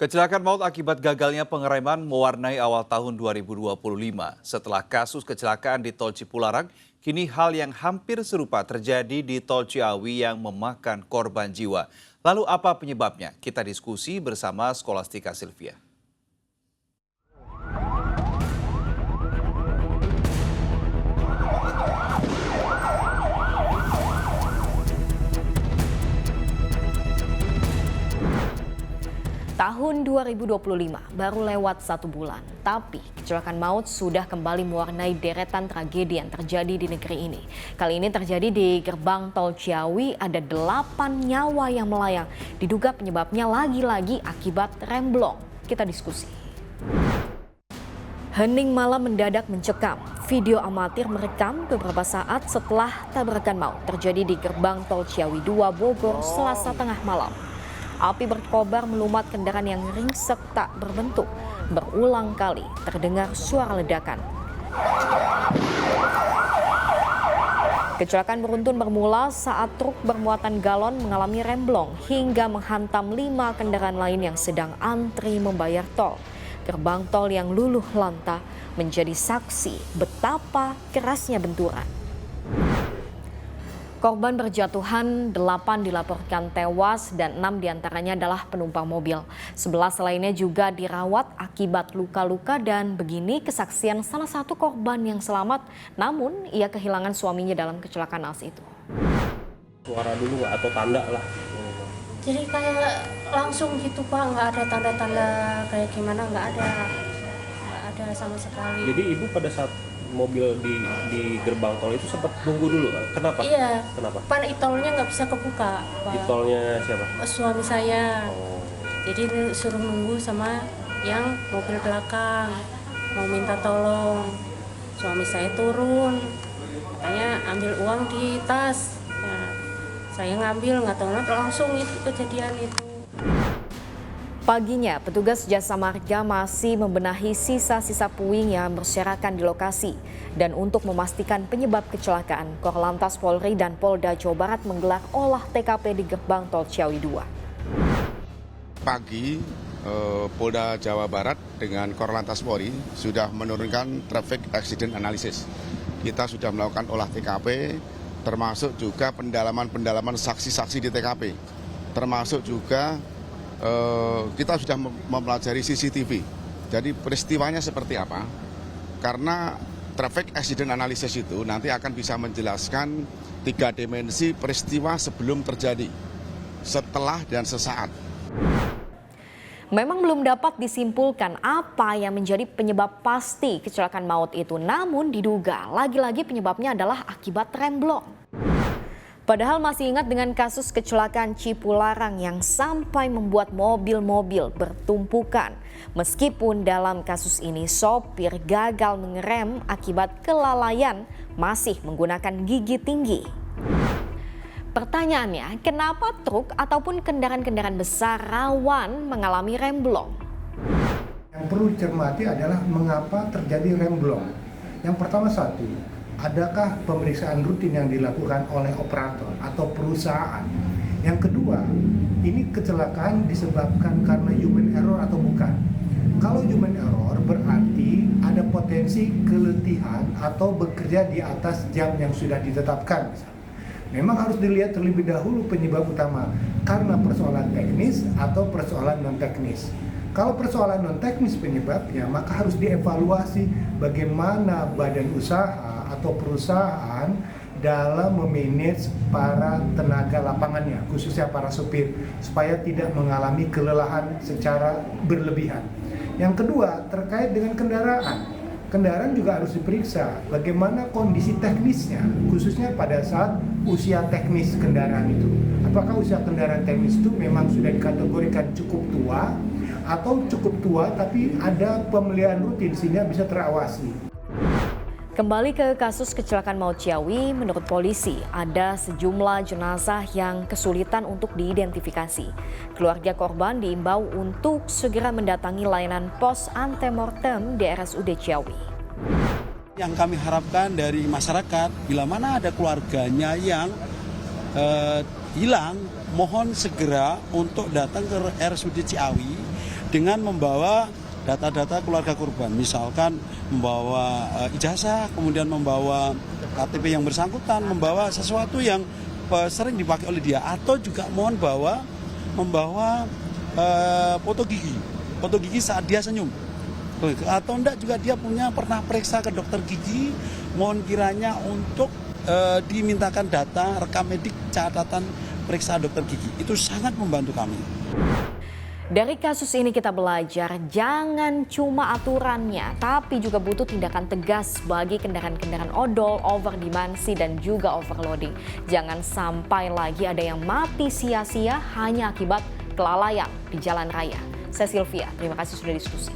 Kecelakaan maut akibat gagalnya pengereman mewarnai awal tahun 2025. Setelah kasus kecelakaan di Tol Cipularang, kini hal yang hampir serupa terjadi di Tol Ciawi yang memakan korban jiwa. Lalu apa penyebabnya? Kita diskusi bersama Skolastika Sylvia. Tahun 2025 baru lewat 1 bulan, tapi kecelakaan maut sudah kembali mewarnai deretan tragedi yang terjadi di negeri ini. Kali ini terjadi di gerbang Tol Ciawi, ada 8 nyawa yang melayang. Diduga penyebabnya lagi-lagi akibat remblong. Kita diskusi. Hening malam mendadak mencekam. Video amatir merekam beberapa saat setelah tabrakan maut terjadi di gerbang Tol Ciawi 2 Bogor Selasa tengah malam. Api berkobar melumat kendaraan yang ringsek tak berbentuk. Berulang kali terdengar suara ledakan. Kecelakaan beruntun bermula saat truk bermuatan galon mengalami remblong hingga menghantam 5 kendaraan lain yang sedang antri membayar tol. Gerbang tol yang luluh lantah menjadi saksi betapa kerasnya benturan. Korban berjatuhan 8 dilaporkan tewas dan 6 diantaranya adalah penumpang mobil. 11 lainnya juga dirawat akibat luka-luka dan begini kesaksian salah satu korban yang selamat, namun ia kehilangan suaminya dalam kecelakaan naas itu. Suara dulu atau tanda lah? Jadi kayak langsung gitu Pak, nggak ada tanda-tanda kayak gimana, nggak ada sama sekali. Jadi ibu pada saat mobil di gerbang tol itu sempat nunggu dulu, kenapa? Iya. Kenapa? Pan itolnya nggak bisa kebuka, Pak. Itolnya siapa? Suami saya. Oh. Jadi suruh nunggu sama yang mobil belakang, mau minta tolong. Suami saya turun, katanya ambil uang di tas. Nah, saya ngambil, nggak tahu langsung itu kejadian itu. Paginya, petugas Jasa Marga masih membenahi sisa-sisa puing yang berserakan di lokasi. Dan untuk memastikan penyebab kecelakaan, Korlantas Polri dan Polda Jawa Barat menggelar olah TKP di gerbang Tol Ciawi 2. Pagi, Polda Jawa Barat dengan Korlantas Polri sudah menurunkan traffic accident analysis. Kita sudah melakukan olah TKP, termasuk juga pendalaman saksi-saksi di TKP. Termasuk juga kita sudah mempelajari CCTV. Jadi peristiwanya seperti apa? Karena traffic accident analysis itu nanti akan bisa menjelaskan 3 dimensi peristiwa sebelum terjadi, setelah dan sesaat. Memang belum dapat disimpulkan apa yang menjadi penyebab pasti kecelakaan maut itu. Namun diduga lagi-lagi penyebabnya adalah akibat remblong. Padahal masih ingat dengan kasus kecelakaan Cipularang yang sampai membuat mobil-mobil bertumpukan. Meskipun dalam kasus ini sopir gagal mengerem akibat kelalaian, masih menggunakan gigi tinggi. Pertanyaannya, kenapa truk ataupun kendaraan-kendaraan besar rawan mengalami remblong? Yang perlu dicermati adalah mengapa terjadi remblong. Yang pertama satu, adakah pemeriksaan rutin yang dilakukan oleh operator atau perusahaan? Yang kedua, ini kecelakaan disebabkan karena human error atau bukan? Kalau human error berarti ada potensi keletihan atau bekerja di atas jam yang sudah ditetapkan. Memang harus dilihat terlebih dahulu penyebab utama, karena persoalan teknis atau persoalan non-teknis. Kalau persoalan non-teknis penyebabnya, maka harus dievaluasi bagaimana badan usaha atau perusahaan dalam memanage para tenaga lapangannya, khususnya para supir, supaya tidak mengalami kelelahan secara berlebihan. Yang kedua, terkait dengan kendaraan. Kendaraan juga harus diperiksa bagaimana kondisi teknisnya, khususnya pada saat usia teknis kendaraan itu. Apakah usia kendaraan teknis itu memang sudah dikategorikan cukup tua, atau cukup tua tapi ada pemeliharaan rutin sehingga bisa terawasi. Kembali ke kasus kecelakaan maut Ciawi, menurut polisi ada sejumlah jenazah yang kesulitan untuk diidentifikasi. Keluarga korban diimbau untuk segera mendatangi layanan pos antemortem di RSUD Ciawi. Yang kami harapkan dari masyarakat, bila mana ada keluarganya yang hilang, mohon segera untuk datang ke RSUD Ciawi dengan membawa data-data keluarga korban, misalkan membawa ijazah, kemudian membawa KTP yang bersangkutan, membawa sesuatu yang sering dipakai oleh dia, atau juga membawa foto gigi saat dia senyum, atau enggak juga dia pernah periksa ke dokter gigi, mohon kiranya untuk dimintakan data rekam medik catatan periksa dokter gigi. Itu sangat membantu kami. Dari kasus ini kita belajar jangan cuma aturannya, tapi juga butuh tindakan tegas bagi kendaraan-kendaraan odol, overdimensi dan juga overloading. Jangan sampai lagi ada yang mati sia-sia hanya akibat kelalaian di jalan raya. Saya Sylvia, terima kasih sudah diskusi.